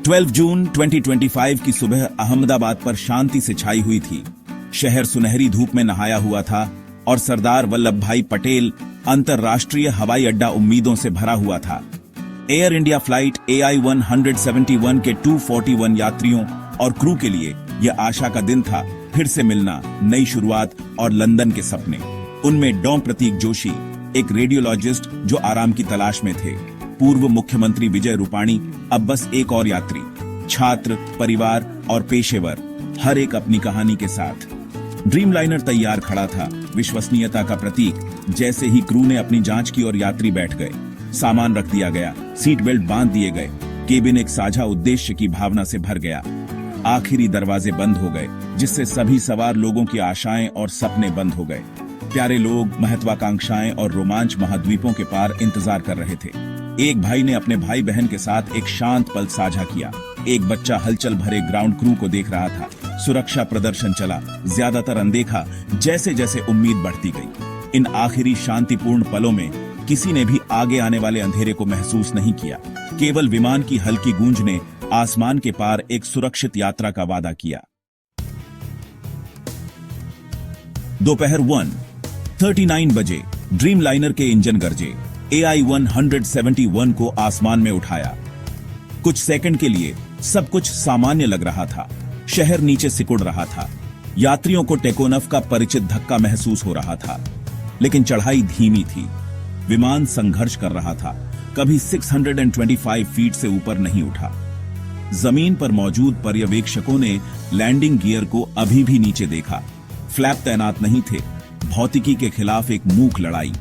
12 जून 2025 की सुबह अहमदाबाद पर शांति से छाई हुई थी। शहर सुनहरी धूप में नहाया हुआ था और सरदार वल्लभ भाई पटेल अंतर्राष्ट्रीय हवाई अड्डा उम्मीदों से भरा हुआ था। एयर इंडिया फ्लाइट AI-171 के 241 यात्रियों और क्रू के लिए यह आशा का दिन था, फिर से मिलना, नई शुरुआत और लंदन के सपने। उनमें डॉ प्रतीक जोशी, एक रेडियोलॉजिस्ट जो आराम की तलाश में थे, पूर्व मुख्यमंत्री विजय रूपाणी, अब बस एक और यात्री, छात्र, परिवार और पेशेवर, हर एक अपनी कहानी के साथ। ड्रीमलाइनर तैयार खड़ा था, विश्वसनीयता का प्रतीक। जैसे ही क्रू ने अपनी जांच की और यात्री बैठ गए, सामान रख दिया गया, सीट बेल्ट बांध दिए गए, केबिन एक साझा उद्देश्य की भावना से भर गया। आखिरी दरवाजे बंद हो गए, जिससे सभी सवार लोगों की आशाएं और सपने बंद हो गए। प्यारे लोग, महत्वाकांक्षाएं और रोमांच महाद्वीपों के पार इंतजार कर रहे थे। एक भाई ने अपने भाई बहन के साथ एक शांत पल साझा किया। एक बच्चा हलचल भरे ग्राउंड क्रू को देख रहा था। सुरक्षा प्रदर्शन चला, ज्यादातर अनदेखा, जैसे जैसे उम्मीद बढ़ती गई। इन आखिरी शांतिपूर्ण पलों में किसी ने भी आगे आने वाले अंधेरे को महसूस नहीं किया। केवल विमान की हल्की गूंज ने आसमान के पार एक सुरक्षित यात्रा का वादा किया। दोपहर 1:39 बजे ड्रीमलाइनर के इंजन गरजे। AI-171 को आसमान में उठाया। कुछ सेकंड के लिए सब कुछ सामान्य लग रहा था। शहर नीचे सिकुड़ रहा था। यात्रियों को टेकोनफ का परिचित धक्का महसूस हो रहा था, लेकिन चढ़ाई धीमी थी। विमान संघर्ष कर रहा था, कभी 625 फीट से ऊपर नहीं उठा। जमीन पर मौजूद पर्यवेक्षकों ने लैंडिंग गियर को अभी भी नीचे देखा। फ्लैप तैनात नहीं थे। भौतिकी के खिलाफ एक मूक लड़ाई।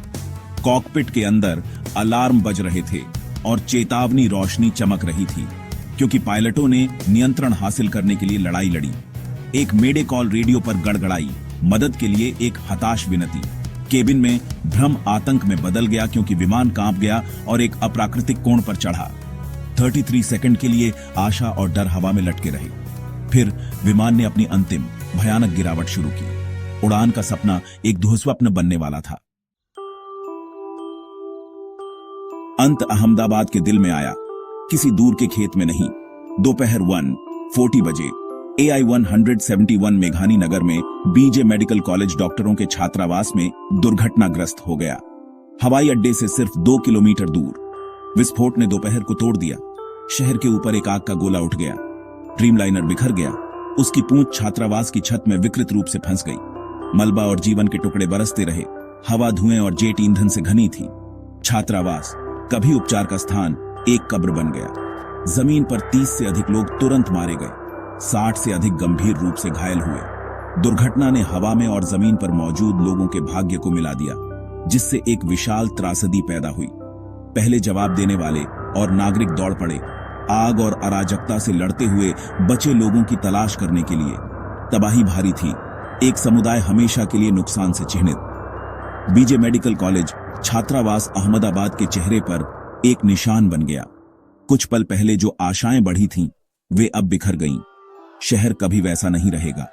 कॉकपिट के अंदर अलार्म बज रहे थे और चेतावनी रोशनी चमक रही थी, क्योंकि पायलटों ने नियंत्रण हासिल करने के लिए लड़ाई लड़ी। एक मेडे कॉल रेडियो पर गड़गड़ाई, मदद के लिए एक हताश विनती। केबिन में भ्रम आतंक में बदल गया, क्योंकि विमान कांप गया और एक अप्राकृतिक कोण पर चढ़ा। 33 सेकंड के लिए आशा और डर हवा में लटके रहे। फिर विमान ने अपनी अंतिम भयानक गिरावट शुरू की। उड़ान का सपना एक दुःस्वप्न बनने वाला था। अंत अहमदाबाद के दिल में आया, किसी दूर के खेत में नहीं। दोपहर 1:40 बजे AI-171 मेघानी नगर में बीजे मेडिकल कॉलेज डॉक्टरों के छात्रावास में दुर्घटनाग्रस्त हो गया। हवाई अड्डे से सिर्फ 2 किलोमीटर दूर। विस्फोट ने दोपहर को तोड़ दिया। शहर के ऊपर एक आग का गोला उठ गया। ड्रीमलाइनर बिखर गया। उसकी पूंछ छात्रावास की छत में विकृत रूप से फंस गई। मलबा और जीवन के टुकड़े बरसते रहे। हवा धुएं और जेट ईंधन से घनी थी। छात्रावास, कभी उपचार का स्थान, एक कब्र बन गया। जमीन पर 30 से अधिक लोग तुरंत मारे गए। 60 से अधिक गंभीर रूप से घायल हुए। दुर्घटना ने हवा में और जमीन पर मौजूद लोगों के भाग्य को मिला दिया, जिससे एक विशाल त्रासदी पैदा हुई। पहले जवाब देने वाले और नागरिक दौड़ पड़े, आग और अराजकता से लड़ते हुए बचे लोगों की तलाश करने के लिए। तबाही भारी थी। एक समुदाय हमेशा के लिए नुकसान से चिन्हित। बीजे मेडिकल कॉलेज छात्रावास अहमदाबाद के चेहरे पर एक निशान बन गया। कुछ पल पहले जो आशाएं बढ़ी थीं, वे अब बिखर गईं। शहर कभी वैसा नहीं रहेगा।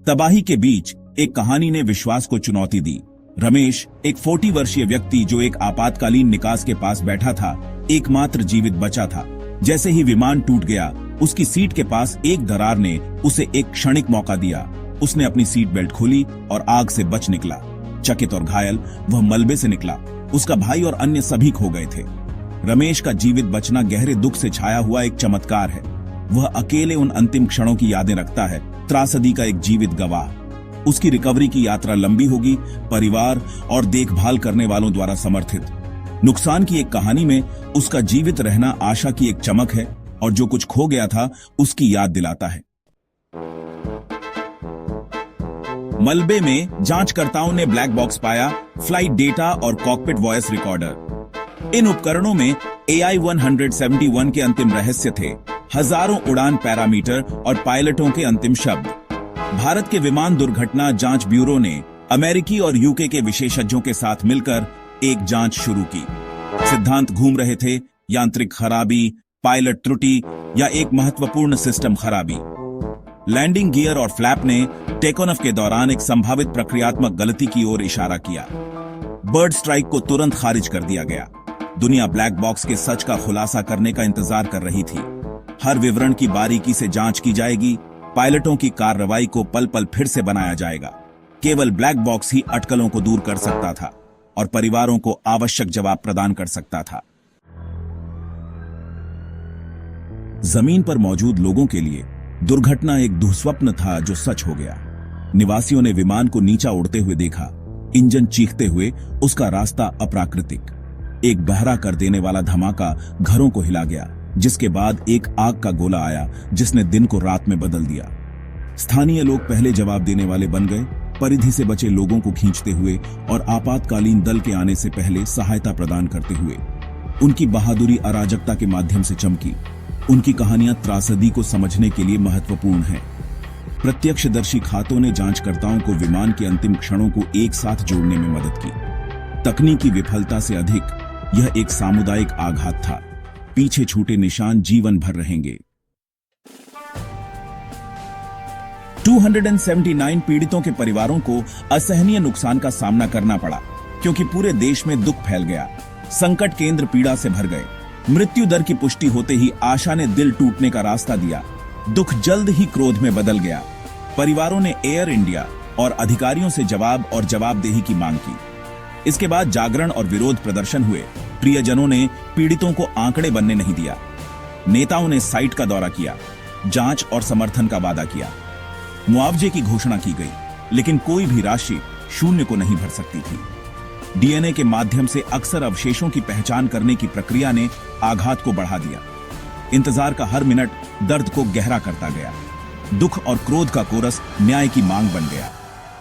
तबाही के बीच एक कहानी ने विश्वास को चुनौती दी। रमेश, एक 40 वर्षीय व्यक्ति जो एक आपातकालीन निकास के पास बैठा था, एकमात्र जीवित बचा था। जैसे ही विमान टूट गया, उसकी सीट के पास एक दरार ने उसे एक क्षणिक मौका दिया। उसने अपनी सीट बेल्ट खोली और आग से बच निकला। चकित और घायल वह मलबे से निकला। उसका भाई और अन्य सभी खो गए थे। रमेश का जीवित बचना गहरे दुख से छाया हुआ एक चमत्कार है। वह अकेले उन अंतिम क्षणों की यादें रखता है, त्रासदी का एक जीवित गवाह। उसकी रिकवरी की यात्रा लंबी होगी, परिवार और देखभाल करने वालों द्वारा समर्थित। नुकसान की एक कहानी में उसका जीवित रहना आशा की एक चमक है, और जो कुछ खो गया था उसकी याद दिलाता है। मलबे में जांचकर्ताओं ने ब्लैक बॉक्स पाया, फ्लाइट डेटा और कॉकपिट वॉइस रिकॉर्डर। इन उपकरणों में AI-171 के अंतिम रहस्य थे, हजारों उड़ान पैरामीटर और पायलटों के अंतिम शब्द। भारत के विमान दुर्घटना जांच ब्यूरो ने अमेरिकी और यूके के विशेषज्ञों के साथ मिलकर एक जांच शुरू की। सिद्धांत घूम रहे थे, यांत्रिक खराबी, पायलट त्रुटि या एक महत्वपूर्ण सिस्टम खराबी। लैंडिंग गियर और फ्लैप ने टेकोनफ के दौरान एक संभावित प्रक्रियात्मक गलती की ओर इशारा किया। बर्ड स्ट्राइक को तुरंत खारिज कर दिया गया। दुनिया ब्लैक बॉक्स के सच का खुलासा करने का इंतजार कर रही थी। हर विवरण की बारीकी से जांच की जाएगी, पायलटों की कार्रवाई को पल पल फिर से बनाया जाएगा। केवल ब्लैक बॉक्स ही अटकलों को दूर कर सकता था और परिवारों को आवश्यक जवाब प्रदान कर सकता था। जमीन पर मौजूद लोगों के लिए दुर्घटना एक दुःस्वप्न था जो सच हो गया। निवासियों ने विमान को नीचा उड़ते हुए देखा, इंजन चीखते हुए, उसका रास्ता अप्राकृतिक। एक बहरा कर देने वाला धमाका घरों को हिला गया, जिसके बाद एक आग का गोला आया जिसने दिन को रात में बदल दिया। स्थानीय लोग पहले जवाब देने वाले बन गए, परिधि से बचे लोगों को खींचते हुए और आपातकालीन दल के आने से पहले सहायता प्रदान करते हुए। उनकी बहादुरी अराजकता के माध्यम से चमकी। उनकी कहानियां त्रासदी को समझने के लिए महत्वपूर्ण हैं। प्रत्यक्षदर्शी खातों ने जांचकर्ताओं को विमान के अंतिम क्षणों को एक साथ जोड़ने में मदद की। तकनीकी विफलता से अधिक यह एक सामुदायिक आघात था। पीछे छूटे निशान जीवन भर रहेंगे। 279 पीड़ितों के परिवारों को असहनीय नुकसान का सामना करना पड़ा, क्योंकि पूरे देश में दुख फैल गया। संकट केंद्र पीड़ा से भर गए। मृत्यु दर की पुष्टि होते ही आशा ने दिल टूटने का रास्ता दिया। दुख जल्द ही क्रोध में बदल गया। परिवारों ने एयर इंडिया और अधिकारियों से जवाब और जवाबदेही की मांग की। इसके बाद जागरण और विरोध प्रदर्शन हुए। प्रियजनों ने पीड़ितों को आंकड़े बनने नहीं दिया। नेताओं ने साइट का दौरा किया, जांच और समर्थन का वादा किया। मुआवजे की घोषणा की गई, लेकिन कोई भी राशि शून्य को नहीं भर सकती थी। डीएनए के माध्यम से अक्सर अवशेषों की पहचान करने की प्रक्रिया ने आघात को बढ़ा दिया। इंतजार का हर मिनट दर्द को गहरा करता गया। दुख और क्रोध का कोरस न्याय की मांग बन गया।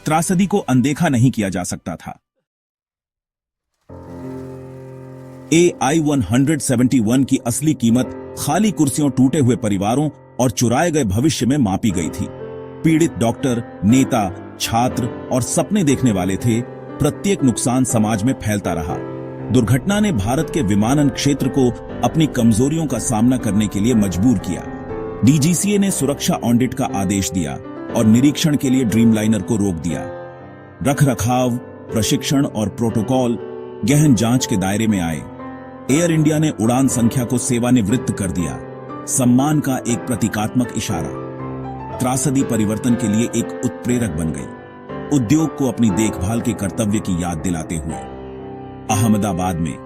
त्रासदी को अनदेखा नहीं किया जा सकता था। AI-171 की असली कीमत खाली कुर्सियों, टूटे हुए परिवारों और चुराए गए भविष्य में मापी गई थी। पीड़ित डॉक्टर, नेता, छात्र और सपने देखने वाले थे। प्रत्येक नुकसान समाज में फैलता रहा। दुर्घटना ने भारत के विमानन क्षेत्र को अपनी कमजोरियों का सामना करने के लिए मजबूर किया। डीजीसीए ने सुरक्षा ऑडिट का आदेश दिया और निरीक्षण के लिए ड्रीमलाइनर को रोक दिया। रखरखाव, प्रशिक्षण और प्रोटोकॉल गहन जांच के दायरे में आए। एयर इंडिया ने उड़ान संख्या को सेवानिवृत्त कर दिया, सम्मान का एक प्रतीकात्मक इशारा। त्रासदी परिवर्तन के लिए एक उत्प्रेरक बन गई, उद्योग को अपनी देखभाल के कर्तव्य की याद दिलाते हुए। अहमदाबाद में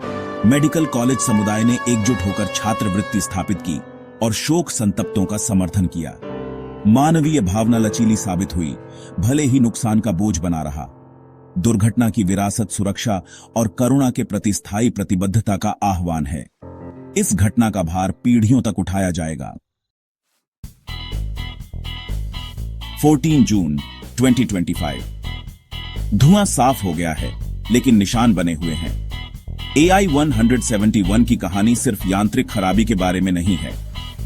मेडिकल कॉलेज समुदाय ने एकजुट होकर छात्रवृत्ति स्थापित की और शोक संतप्तों का समर्थन किया। मानवीय भावना लचीली साबित हुई, भले ही नुकसान का बोझ बना रहा। दुर्घटना की विरासत सुरक्षा और करुणा के प्रति स्थायी प्रतिबद्धता का आह्वान है। इस घटना का भार पीढ़ियों तक उठाया जाएगा। 14 जून 2025। धुआं साफ हो गया है, लेकिन निशान बने हुए हैं। AI-171 की कहानी सिर्फ यांत्रिक खराबी के बारे में नहीं है,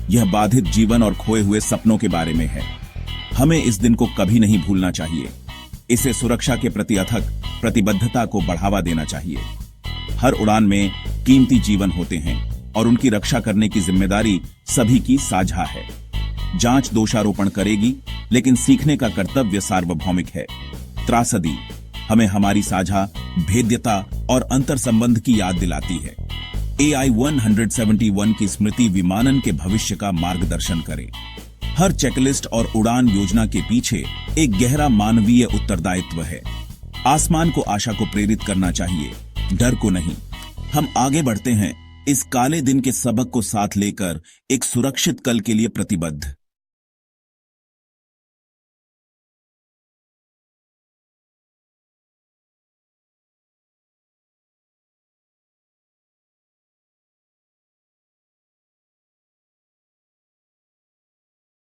यह बाधित जीवन और खोए हुए सपनों के बारे में है। हमें इस दिन को कभी नहीं भूलना चाहिए। इसे सुरक्षा के प्रति अथक प्रतिबद्धता को बढ़ावा देना चाहिए। हर उड़ान में कीमती जीवन होते हैं और उनकी रक्षा करने की जिम्मेदारी सभी की साझा है। जांच दोषारोपण करेगी, लेकिन सीखने का कर्तव्य सार्वभौमिक है। त्रासदी हमें हमारी साझा भेद्यता और अंतर संबंध की याद दिलाती है। AI-171 की स्मृति विमानन के भविष्य का मार्गदर्शन करे। हर चेकलिस्ट और उड़ान योजना के पीछे एक गहरा मानवीय उत्तरदायित्व है। आसमान को आशा को प्रेरित करना चाहिए, डर को नहीं। हम आगे बढ़ते हैं, इस काले दिन के सबक को साथ लेकर एक सुरक्षित कल के लिए प्रतिबद्ध।